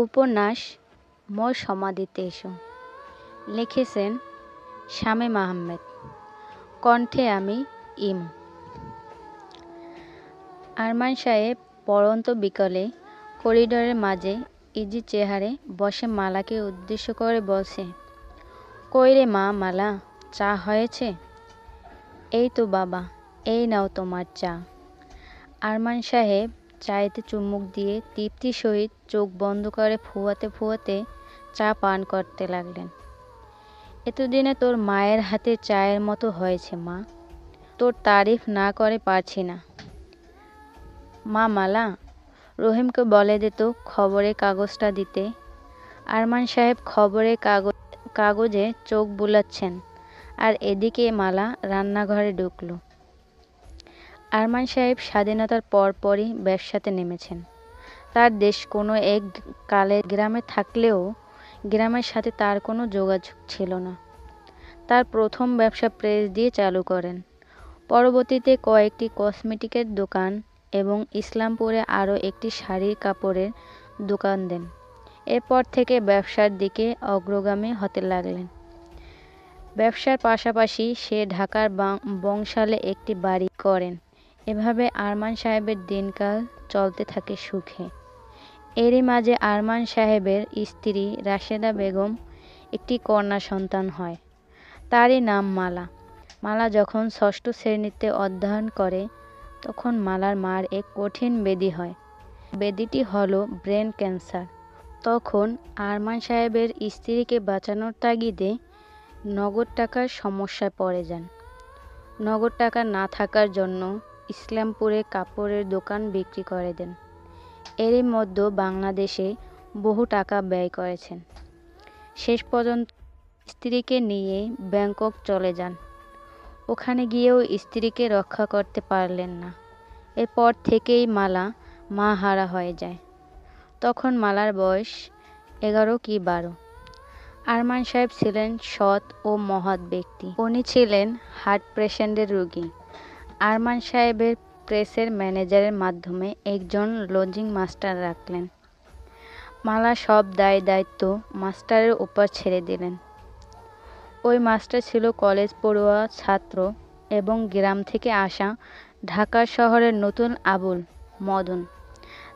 উপন্যাস মোর সমাধিতে এসো, লিখেছেন শামীম আহমেদ। কণ্ঠে আমি ইমু। আরমান সাহেব পড়ন্ত বিকালে করিডোরের মাঝে ইজি চেহারে বসে মালাকে উদ্দেশ্য করে বলছে, কই রে মা মালা, চা হয়েছে? এই তো বাবা, এই নাও তোমার চা। আরমান সাহেব চায়েতে চুমুক দিয়ে তৃপ্তির সহিত চোখ বন্ধ করে ফুয়াতে ফুয়াতে চা পান করতে লাগলেন। এতদিনে তোর মায়ের হাতে চায়ের মতো হয়েছে মা, তোর তারিফ না করে পারছি না। মা মালা, রহিমকে বলে দে তো খবরের কাগজটা দিতে। আরমান সাহেব খবরের কাগজে চোখ বুলাচ্ছেন, আর এদিকে মালা রান্নাঘরে ঢুকল। আরমান সাহেব স্বাধীনতার পরপরই ব্যবসাতে নেমেছেন। তার দেশ কোনো এক কালের গ্রামে থাকলেও গ্রামের সাথে তার কোনো যোগাযোগ ছিল না। তার প্রথম ব্যবসা প্রেস দিয়ে চালু করেন। পরবর্তীতে কয়েকটি কসমেটিকের দোকান এবং ইসলামপুরে আরও একটি শাড়ির কাপড়ের দোকান দেন। এরপর থেকে ব্যবসার দিকে অগ্রগামী হতে লাগলেন। ব্যবসার পাশাপাশি সে ঢাকার বংশালে একটি বাড়ি করেন। এভাবে আরমান সাহেবের দিনকাল চলতে থাকে সুখে। এরই মাঝে আরমান সাহেবের স্ত্রী রাশেদা বেগম একটি কন্যা সন্তান হয়। তারই নাম মালা। মালা যখন ষষ্ঠ শ্রেণীতে অধ্যয়ন করে তখন মালার মার এক কঠিন ব্যাধি হয়। ব্যাধিটি হলো ব্রেন ক্যান্সার। তখন আরমান সাহেবের স্ত্রীকে বাঁচানোর তাগিদে নগদ টাকার সমস্যায় পড়ে যান। নগদ টাকা না থাকার জন্য ইসলামপুরে কাপড়ের দোকান বিক্রি করে দেন। এরই মধ্যে বাংলাদেশে বহু টাকা ব্যয় করেছেন। শেষ পর্যন্ত স্ত্রীকে নিয়ে ব্যাংকক চলে যান। ওখানে গিয়েও স্ত্রীকে রক্ষা করতে পারলেন না। এরপর থেকেই মালা মা হারা হয়ে যায়। তখন মালার বয়স 11 কি 12। আরমান সাহেব ছিলেন সৎ ও মহৎ ব্যক্তি। উনি ছিলেন হার্ট পেশেন্টের রোগী। আরমান সাহেবের প্রেসের ম্যানেজারের মাধ্যমে একজন লজিং মাস্টার রাখলেন। মালা সব দায়িত্ব মাস্টারের উপর ছেড়ে দিলেন। ওই মাস্টার ছিল কলেজ পড়ুয়া ছাত্র এবং গ্রাম থেকে আসা ঢাকা শহরের নতুন আবুল মদন।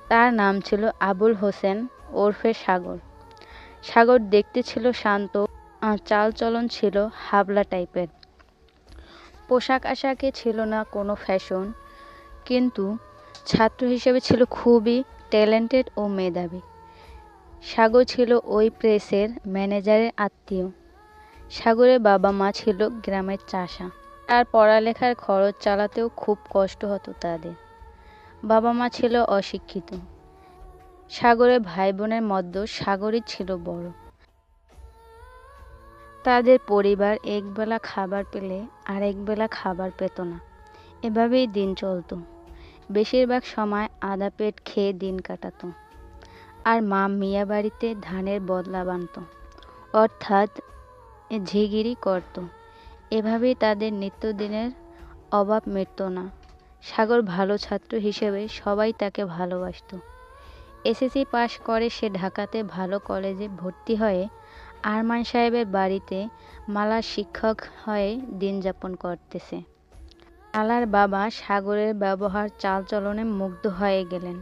তার নাম ছিল আবুল হোসেন ওরফে সাগর। সাগর দেখতে ছিল শান্ত, চালচলন ছিল হাবলা টাইপের। পোশাক আশাকে ছিল না কোনো ফ্যাশন, কিন্তু ছাত্র হিসেবে ছিল খুবই ট্যালেন্টেড ও মেধাবী। সাগর ছিল ওই প্রেসের ম্যানেজারের আত্মীয়। সাগরের বাবা মা ছিল গ্রামের চাষা। তার পড়ালেখার খরচ চালাতেও খুব কষ্ট হতো তাদের। বাবা মা ছিল অশিক্ষিত। সাগরের ভাই বোনের মধ্যে সাগরই ছিল বড়। তাদের পরিবার একবেলা খাবার পেলে আরেক বেলা খাবার পেত না। এভাবেই দিন চলত। বেশিরভাগ সময় আধা পেট খেয়ে দিন কাটাতো। আর মা মিয়া বাড়িতে ধানের বদলা বানত, অর্থাৎ ঝিগিরি করত। এভাবেই তাদের নিত্যদিনের অভাব মিটত না। সাগর ভালো ছাত্র হিসেবে সবাই তাকে ভালোবাসত। এসএসসি পাশ করে সে ঢাকাতে ভালো কলেজে ভর্তি হয়ে আরমান সাহেবের বাড়িতে মালা শিক্ষক হয়ে দিন যাপন করতেছে। মালার বাবা সাগরের ব্যবহার চালচলনে মুগ্ধ হয়ে গেলেন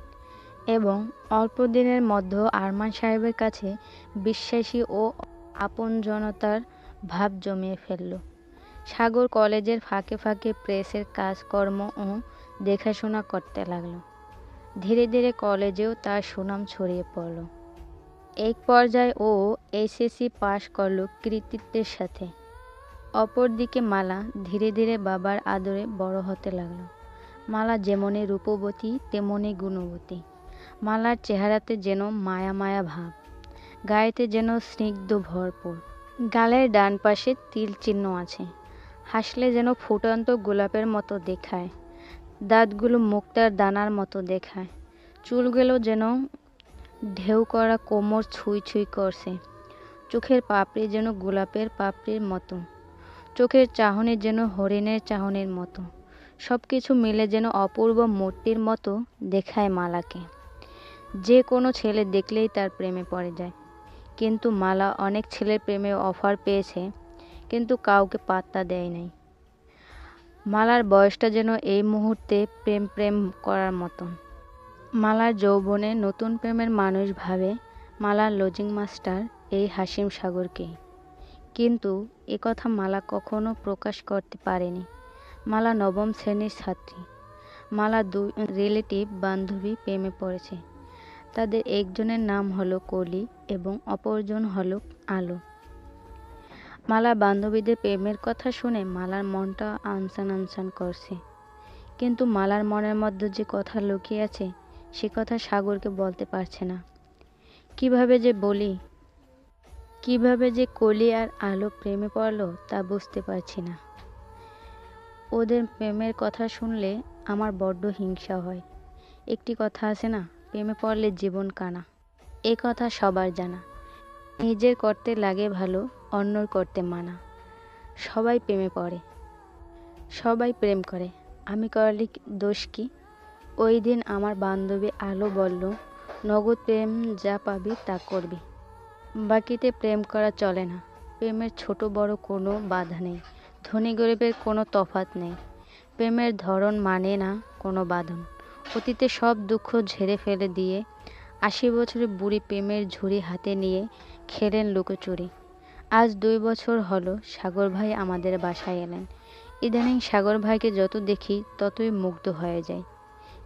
এবং অল্প দিনের মধ্যে আরমান সাহেবের কাছে বিশ্বাসী ও আপনজনতার ভাব জমিয়ে ফেলল। সাগর কলেজের ফাঁকে ফাঁকে প্রেসের কাজকর্ম ও দেখাশোনা করতে লাগলো। ধীরে ধীরে কলেজেও তার সুনাম ছড়িয়ে পড়ল। এক পর্যায়ে ও এসএসসি পাশ করল কৃতিত্বের সাথে। অপরদিকে মালা ধীরে ধীরে বাবার আদরে বড় হতে লাগলো। মালা যেমনই রূপবতী তেমনই গুণবতী। মালার চেহারাতে যেন মায়া মায়া ভাব, গায়েতে যেন স্নিগ্ধ ভরপুর। গালের ডান পাশে তিল চিহ্ন আছে। হাসলে যেন ফুটন্ত গোলাপের মতো দেখায়। দাঁতগুলো মুক্তার দানার মতো দেখায়। চুলগুলো যেন ঢেউ করা কোমর ছুঁই ছুঁই করছে। চোখের পাপড়ি যেন গোলাপের পাপড়ির মতো। চোখের চাহনি যেন হরিণের চাহনির মতো। সব কিছু মিলে যেন অপূর্ব মূর্তির মতো দেখায় মালাকে। যে কোনো ছেলে দেখলেই তার প্রেমে পড়ে যায়। কিন্তু মালা অনেক ছেলের প্রেমে অফার পেয়েছে, কিন্তু কাউকে পাত্তা দেয় নাই। মালার বয়সটা যেন এই মুহূর্তে প্রেম প্রেম করার মতন। মালার যৌবনে নতুন প্রেমের মানুষ ভাবে মালার লজিং মাস্টার এই হাসিম সাগরকেই। কিন্তু একথা মালা কখনো প্রকাশ করতে পারেনি। মালা নবম শ্রেণীর ছাত্রী। মালা দুই রিলেটিভ বান্ধবী প্রেমে পড়েছে। তাদের একজনের নাম হলো কলি এবং অপরজন হলো আলো। মালা বান্ধবীদের প্রেমের কথা শুনে মালার মনটা আনসান আনসান করছে। কিন্তু মালার মনের মধ্যে যে কথা লুকিয়ে আছে সে কথা সাগরকে বলতে পারছে না। কিভাবে যে বলি, কিভাবে যে কলি আর আলো প্রেমে পড়লো তা বুঝতে পারছি না। ওদের প্রেমের কথা শুনলে আমার বড্ড হিংসা হয়। একটি কথা আছে না, প্রেমে পড়লে জীবন কানা। এ কথা সবার জানা। নিজের করতে লাগে ভালো, অন্যর করতে মানা। সবাই প্রেমে পড়ে, সবাই প্রেম করে, আমি করলে দোষ কি? ওই দিন আমার বান্ধবী আলো বলল, নগদ প্রেম যা পাবি তা করবি, বাকিতে প্রেম করা চলে না। প্রেমের ছোট বড় কোনো বাধা নেই, ধনী গরিবের কোনো তফাৎ নেই। প্রেমের ধরন মানে না কোনো বাঁধন। অতীতে সব দুঃখ ঝেড়ে ফেলে দিয়ে ৮০ বছরের বুড়ি প্রেমের ঝুড়ি হাতে নিয়ে খেলেন লুকোচুরি। আজ ২ বছর হলো সাগর ভাই আমাদের বাসায় এলেন। ইদানিং সাগর ভাইকে যত দেখি ততই মুগ্ধ হয়ে যাই।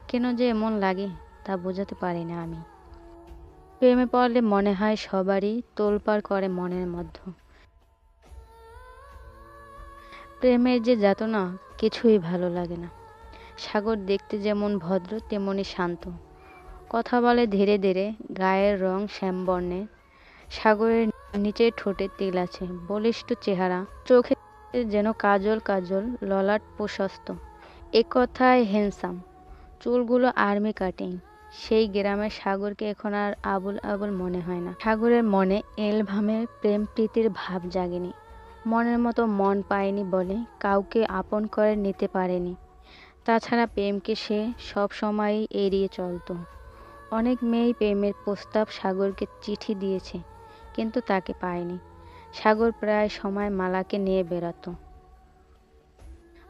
কেন যে এমন লাগে তা বোঝাতে পারি না আমি। প্রেমে পড়লে মনে হয় সবারই তোলপাড় করে মনের মধ্যে। প্রেমের যে যাতনা কিছুই ভালো লাগে না। সাগর দেখতে যেমন ভদ্র তেমনি শান্ত, কথা বলে ধীরে ধীরে, গায়ের রং শ্যামবর্ণের। সাগরের নিচের ঠোঁটে তিল আছে, বলিষ্ঠ চেহারা, চোখে যেন কাজল কাজল, ললাট প্রশস্ত, একথায় হ্যান্ডসাম। চুলগুলো আর্মি কাটিং। সেই গ্রামের সাগরকে এখন আর আবুল আবুল মনে হয় না। সাগরের মনে এলভামের প্রেম প্রীতির ভাব জাগেনি। মনের মতো মন পায়নি বলে কাউকে আপন করে নিতে পারেনি। তাছাড়া প্রেমকে সে সব সময়ই এড়িয়ে চলত। অনেক মেয়েই প্রেমের প্রস্তাব সাগরকে চিঠি দিয়েছে, কিন্তু তাকে পায়নি। সাগর প্রায় সময় মালাকে নিয়ে বেরোতো।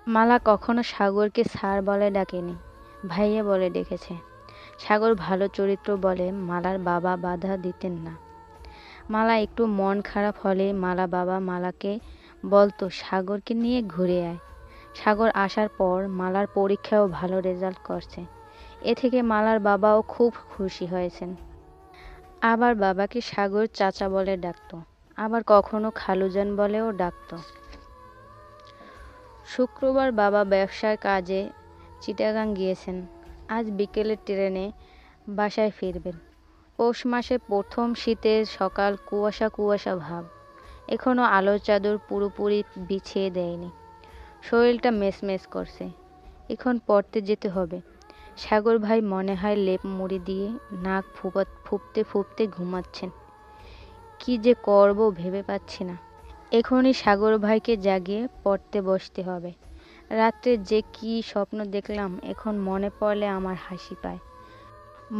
মালা কখনো সাগরকে স্যার বলে ডাকেনি, ভাইয়া বলে ডেকেছে। সাগর ভালো চরিত্র বলে মালার বাবা বাধা দিতেন না। মালা একটু মন খারাপ হলে মালা বাবা মালাকে বলতো সাগরকে নিয়ে ঘুরে আয়। সাগর আসার পর মালার পরীক্ষায়ও ভালো রেজাল্ট করছে। এ থেকে মালার বাবাও খুব খুশি হয়েছেন। আবার বাবাকে সাগর চাচা বলে ডাকতো, আবার কখনো খালুজান বলেও ডাকতো। শুক্রবার বাবা ব্যবসার কাজে চিটাগাং গিয়েছেন। আজ বিকেলের ট্রেনে বাসায় ফিরবেন। পৌষ মাসের প্রথম শীতের সকাল, কুয়াশা কুয়াশা ভাব। এখনো আলোর চাদর পুরোপুরি বিছিয়ে দেয়নি। শরীরটা মেসমেস করছে। এখন পড়তে যেতে হবে। সাগর ভাই মনে হয় লেপ মুড়ি দিয়ে নাক ফুঁপতে ফুঁপতে ঘুমাচ্ছেন। কি যে করব ভেবে পাচ্ছি না। এখনই সাগর ভাইকে জাগিয়ে পড়তে বসতে হবে। রাত্রে যে কি স্বপ্ন দেখলাম এখন মনে পড়লে আমার হাসি পায়।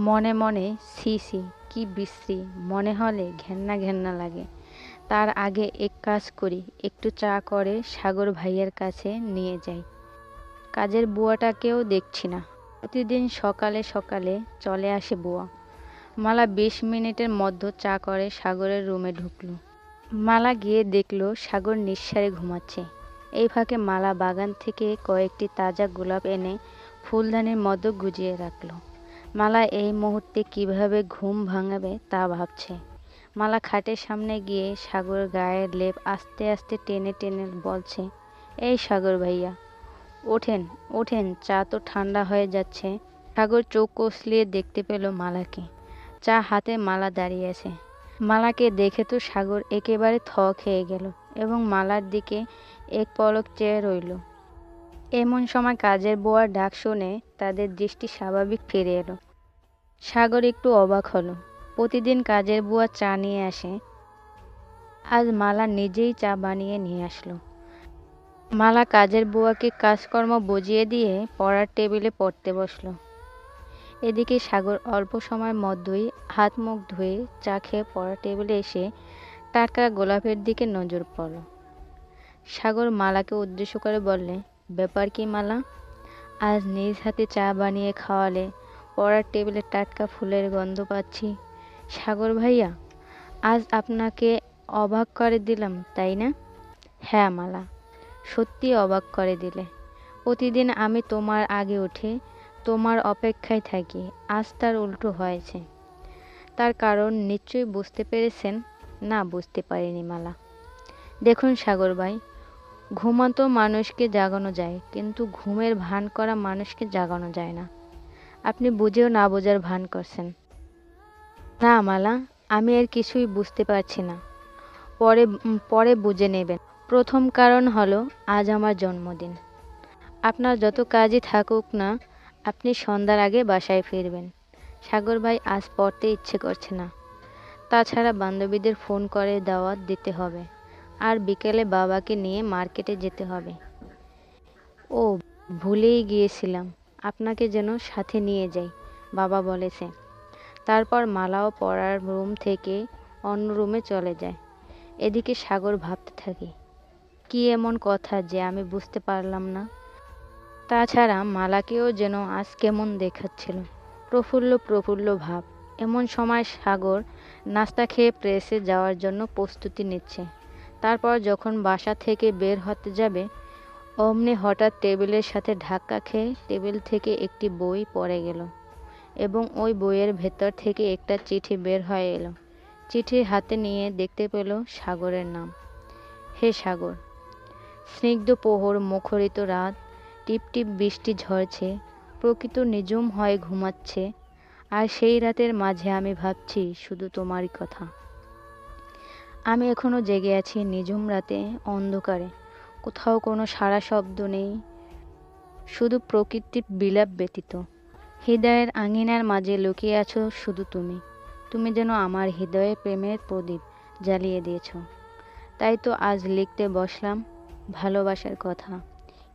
মনে মনে ছি ছি কি বিশ্রী, মনে হলে ঘেন্না ঘেন্না লাগে। তার আগে এক কাজ করি, একটু চা করে সাগর ভাইয়ের কাছে নিয়ে যাই। কাজের বুয়াটাকেও দেখছি না। প্রতিদিন সকালে সকালে চলে আসে বুয়া। মালা ২০ মিনিটের মধ্যে চা করে সাগরের রুমে ঢুকলো। মালা গিয়ে দেখলো সাগর নিঃসাড়ে ঘুমাচ্ছে। এই ফাঁকে মালা বাগান থেকে কয়েকটি তাজা গোলাপ এনে ফুলদানির মধ্যে গুজিয়ে রাখলো। মালা এই মুহূর্তে কিভাবে ঘুম ভাঙাবে তা ভাবছে। মালা খাটের সামনে গিয়ে সাগর গায়ের লেপ আস্তে আস্তে টেনে টেনে বলছে, এই সাগর ভাইয়া, ওঠেন ওঠেন, চা তো ঠান্ডা হয়ে যাচ্ছে। সাগর চোখ কষলিয়ে দেখতে পেল মালাকে। চা হাতে মালা দাঁড়িয়ে আছে। মালাকে দেখে তো সাগর একেবারে থ খেয়ে গেল এবং মালার দিকে এক পলক চেয়ে রইল। এমন সময় কাজের বুয়ার ডাক শুনে তাদের দৃষ্টি স্বাভাবিক ফিরে এলো। সাগর একটু অবাক হলো। প্রতিদিন কাজের বুয়া চা নিয়ে আসে, আজ মালা নিজেই চা বানিয়ে নিয়ে আসলো। মালা কাজের বুয়াকে কাজকর্ম বুঝিয়ে দিয়ে পড়ার টেবিলে পড়তে বসলো। এদিকে সাগর অল্প সময়ের মধ্যেই হাত মুখ ধুয়ে চা খেয়ে পড়ার টেবিলে এসে টাটকা গোলাপের দিকে নজর পড়ল। সাগর মালাকে উদ্দেশ্য করে বললে, ব্যাপার কি মালা? আজ নিজ হাতে চা বানিয়ে খাওয়ালে, পড়ার টেবিলে টাটকা ফুলের গন্ধ পাচ্ছি। সাগর ভাইয়া, আজ আপনাকে অবাক করে দিলাম, তাই না? হ্যাঁ মালা, সত্যি অবাক করে দিলে। প্রতিদিন আমি তোমার আগে উঠে তোমার অপেক্ষায় থাকি, আজ তার উল্টো হয়েছে। তার কারণ নিশ্চয়ই বুঝতে পেরেছেন। না, বুঝতে পারিনি মালা। দেখুন সাগর ভাই, ঘুমন্ত মানুষকে জাগানো যায়, কিন্তু ঘুমের ভান করা মানুষকে জাগানো যায় না। আপনি বুঝেও না বোঝার ভান করছেন। না মালা, আমি এর কিছুই বুঝতে পারছি না। পরে পরে বুঝে নেবেন। প্রথম কারণ হলো আজ আমার জন্মদিন। আপনার যত কাজই থাকুক না, আপনি সন্ধ্যার আগে বাসায় ফিরবেন। সাগর ভাই, আজ পড়তে ইচ্ছে করছে না। তাছাড়া বান্ধবীদের ফোন করে দাওয়াত দিতে হবে, আর বিকেলে বাবাকে নিয়ে মার্কেটে যেতে হবে। ও, ভুলেই গিয়েছিলাম, আপনাকে যেন সাথে নিয়ে যাই, বাবা বলেছে। তারপর মালাও পড়ার রুম থেকে অন্য রুমে চলে যায়। এদিকে সাগর ভাবতে থাকে, কি এমন কথা যে আমি বুঝতে পারলাম না। তাছাড়া মালাকেও যেন আজ কেমন দেখাচ্ছিল, প্রফুল্ল প্রফুল্ল ভাব। এমন সময় সাগর নাস্তা খেয়ে প্রেসে যাওয়ার জন্য প্রস্তুতি নিচ্ছে। তারপর যখন বাসা থেকে বের হতে যাবে, অমনি হঠাৎ টেবিলের সাথে ধাক্কা খেয়ে টেবিল থেকে একটি বই পড়ে গেল, এবং ওই বইয়ের ভেতর থেকে একটা চিঠি বের হয়ে এলো। চিঠি হাতে নিয়ে দেখতে পেল সাগরের নাম। হে সাগর, স্নিগ্ধ প্রহর, মুখরিত রাত, টিপটিপ বৃষ্টি ঝরছে, প্রকৃতি নিঝুম হয়ে ঘুমাচ্ছে, আর সেই রাতের মাঝে আমি ভাবছি শুধু তোমারই কথা। আমি এখনো জেগে আছি নিঝুম রাতে, অন্ধকারে। কোথাও কোনো সাড়া শব্দ নেই, শুধু প্রকৃতির বিলাপ ব্যতীত। হৃদয়ের আঙিনার মাঝে লুকিয়ে আছো শুধু তুমি। তুমি যেন আমার হৃদয়ে প্রেমের প্রদীপ জ্বালিয়ে দিয়েছ। তাই তো আজ লিখতে বসলাম ভালোবাসার কথা।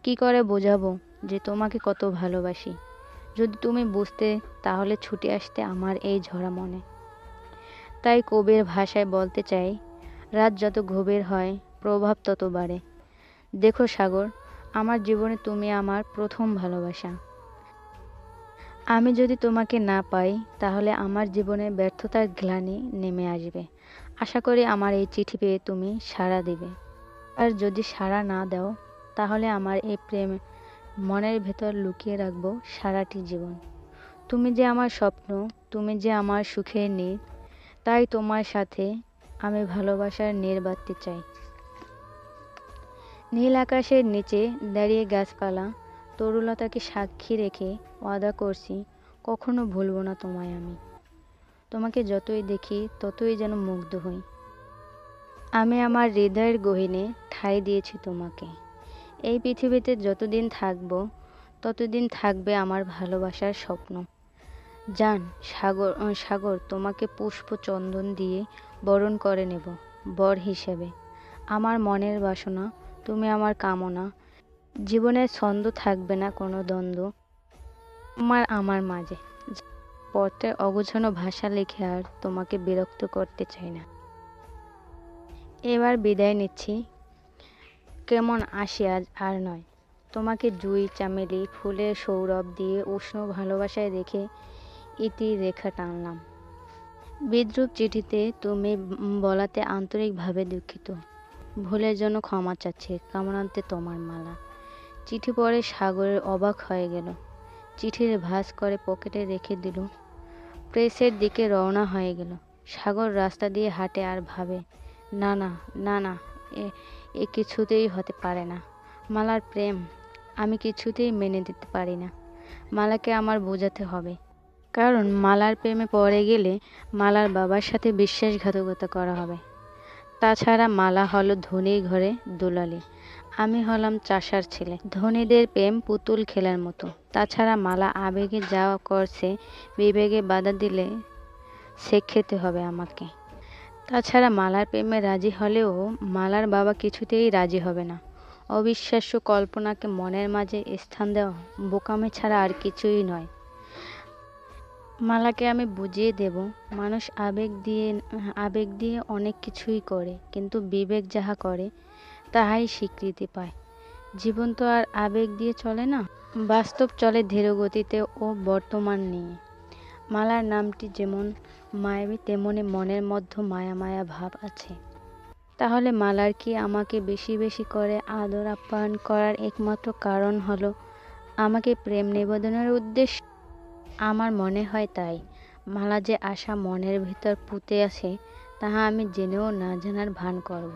কি করে বোঝাবো যে তোমাকে কত ভালোবাসি? যদি তুমি বুঝতে, তাহলে ছুটে আসতে আমার এই ঝরা মনে। তাই কবির ভাষায় বলতে চাই, রাত যত গভীর হয়, প্রভাব তত বাড়ে। দেখো সাগর, আমার জীবনে তুমি আমার প্রথম ভালোবাসা। আমি যদি তোমাকে না পাই, তাহলে আমার জীবনে ব্যর্থতার গ্লানি নেমে আসবে। আশা করি আমার এই চিঠি পেয়ে তুমি সাড়া দিবে। আর যদি সাড়া না দাও, তাহলে আমার এই প্রেম মনের ভেতর লুকিয়ে রাখবো সারাটি জীবন। তুমি যে আমার স্বপ্ন, তুমি যে আমার সুখের নীড়, তাই তোমার সাথে আমি ভালোবাসার নীড় বাঁধতে চাই। নীল আকাশের নিচে দাঁড়িয়ে গাছপালা তরুলতাকে সাক্ষী রেখে ওয়াদা করছি, কখনো ভুলবো না তোমায় আমি। তোমাকে যতই দেখি ততই যেন মুগ্ধ হই। আমি আমার হৃদয়ের গহীনে ঠাঁই দিয়েছি তোমাকে। এই পৃথিবীতে যতদিন থাকবো, ততদিন থাকবে আমার ভালোবাসার স্বপ্ন। জান সাগর, সাগর, তোমাকে পুষ্প চন্দন দিয়ে বরণ করে নেব বর হিসেবে। আমার মনের বাসনা, তুমি আমার কামনা। জীবনের ছন্দ থাকবে না কোনো দ্বন্দ্ব আমার মাঝে। পথে অগোছালো ভাষা লিখে আর তোমাকে বিরক্ত করতে চাই না। এবার বিদায় নিচ্ছি, কেমন আসি আজ আর নয়। তোমাকে জুঁই চামেলি ফুলের সৌরভ দিয়ে উষ্ণ ভালোবাসায় রেখে ইতি রেখা টানলাম। বিদ্রূপ চিঠিতে তুমি বলাতে আন্তরিকভাবে দুঃখিত। ভুলের জন্য ক্ষমা চাচ্ছি, কামনান্তে তোমার মালা। চিঠি পড়ে সাগরের অবাক হয়ে গেল। চিঠির ভাঁজ করে পকেটে রেখে দিল। প্রেসের দিকে রওনা হয়ে গেল। সাগর রাস্তা দিয়ে হাঁটে আর ভাবে, না না না না, এ এ কিছুতেই হতে পারে না। মালার প্রেম আমি কিছুতেই মেনে নিতে পারি না। মালাকে আমার বোঝাতে হবে, কারণ মালার প্রেমে পড়ে গেলে মালার বাবার সাথে বিশ্বাসঘাতকতা করা হবে। তাছাড়া মালা হলো ধনীর ঘরে দুলালি, আমি হলাম চাষার ছেলে। ধনীদের প্রেম পুতুল খেলার মতো। তাছাড়া মালা আবেগে যা করছে, বিবেকে বাধা দিলে সে খেতে হবে আমাকে। তাছাড়া মালার প্রেমে রাজি হলেও মালার বাবা কিছুতেই রাজি হবে না। অবিশ্বাস্য কল্পনাকে মনের মাঝে স্থান দেওয়া বোকামি ছাড়া আর কিছুই নয়। মালাকে আমি বুঝিয়ে দেব, মানুষ আবেগ দিয়ে অনেক কিছুই করে, কিন্তু বিবেক যাহা করে তাহাই স্বীকৃতি পায়। জীবন তো আর আবেগ দিয়ে চলে না, বাস্তব চলে ধীরগতিতে ও বর্তমান নিয়ে। মালার নামটি যেমন মায়াবী, তেমনি মনের মধ্যে মায়া মায়া ভাব আছে। তাহলে মালার কি আমাকে বেশি বেশি করে আদর আপ্যায়ন করার একমাত্র কারণ হলো আমাকে প্রেম নিবেদনের উদ্দেশ্য? আমার মনে হয় তাই। মালা যে আশা মনের ভিতর পুঁতে আছে, তাহা আমি জেনেও না জানার ভান করব।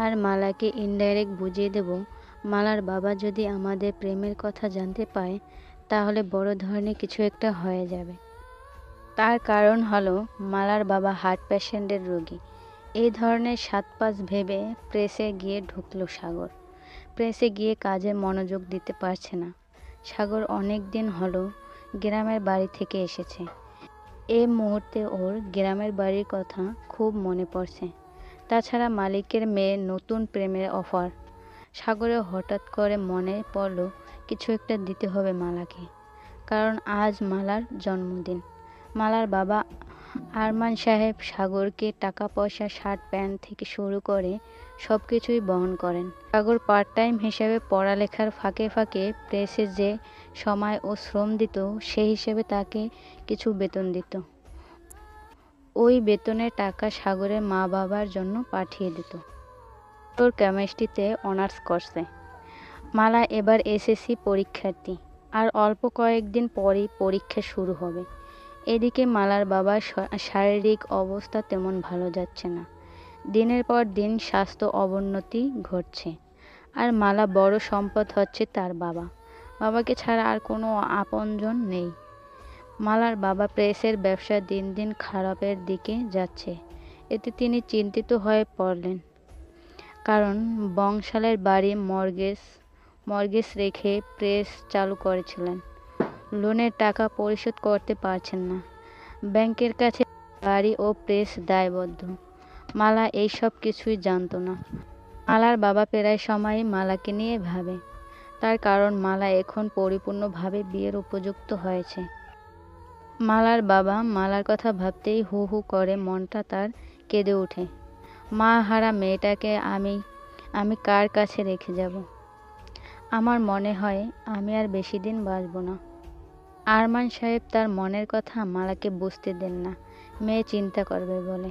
আর মালাকে ইনডাইরেক্ট বুঝিয়ে দেব, মালার বাবা যদি আমাদের প্রেমের কথা জানতে পায়, তাহলে বড় ধরনের কিছু একটা হয়ে যাবে। তার কারণ হলো মালার বাবা হার্ট পেশেন্টের রোগী। এই ধরনের ৭-৫ ভেবে প্রেসে গিয়ে ঢুকল সাগর। প্রেসে গিয়ে কাজে মনোযোগ দিতে পারছে না। সাগর অনেক দিন হলো গ্রামের বাড়ি থেকে এসেছে। এই মুহূর্তে ওর গ্রামের বাড়ির কথা খুব মনে পড়ছে। তাছাড়া মালিকের মেয়ের নতুন প্রেমের অফার। সাগরের হঠাৎ করে মনে পড়ল কিছু একটা দিতে হবে মালাকে, কারণ আজ মালার জন্মদিন। মালার বাবা আরমান সাহেব সাগরকে টাকা পয়সা, শার্ট প্যান্ট থেকে শুরু করে সব কিছুই বহন করেন। সাগর পার্ট টাইম হিসেবে পড়ালেখার ফাঁকে ফাঁকে প্রেসে যে সময় ও শ্রম দিত, সেই হিসেবে তাকে কিছু বেতন দিত। ওই বেতনের টাকা সাগরের মা বাবার জন্য পাঠিয়ে দিত। তোর কেমিস্ট্রিতে অনার্স করছে। মালা এবার এসএসসি পরীক্ষার্থী, আর অল্প কয়েকদিন পরেই পরীক্ষা শুরু হবে। এদিকে মালার বাবার শারীরিক অবস্থা তেমন ভালো যাচ্ছে না। দিনের পর দিন স্বাস্থ্য অবনতি ঘটছে। আর মালা বড় সম্পদ হচ্ছে তার বাবা। বাবাকে ছাড়া আর কোনো আপনজন নেই। মালার বাবা প্রেসের ব্যবসা দিন দিন খারাপের দিকে যাচ্ছে। এতে তিনি চিন্তিত হয়ে পড়লেন। কারণ বংশালের বাড়ি মর্গেজ রেখে প্রেস চালু করেছিলেন। লোনের টাকা পরিশোধ করতে পারছেন না। ব্যাংকের কাছে বাড়ি ও প্রেস দায়বদ্ধ। মালা এই সব কিছুই জানত না। মালার বাবা প্রায় সময়ই মালাকে নিয়ে ভাবে। তার কারণ মালা এখন পরিপূর্ণভাবে বিয়ের উপযুক্ত হয়েছে। মালার বাবা মালার কথা ভাবতেই হু হু করে মনটা তার কেঁদে ওঠে। মা হারা মেয়েটাকে আমি কার কাছে রেখে যাব? আমার মনে হয় আমি আর বেশি দিন বাঁচব না। আরমান সাহেব তার মনের কথা মালাকে বুঝতে দেন না, মেয়ে চিন্তা করবে বলে।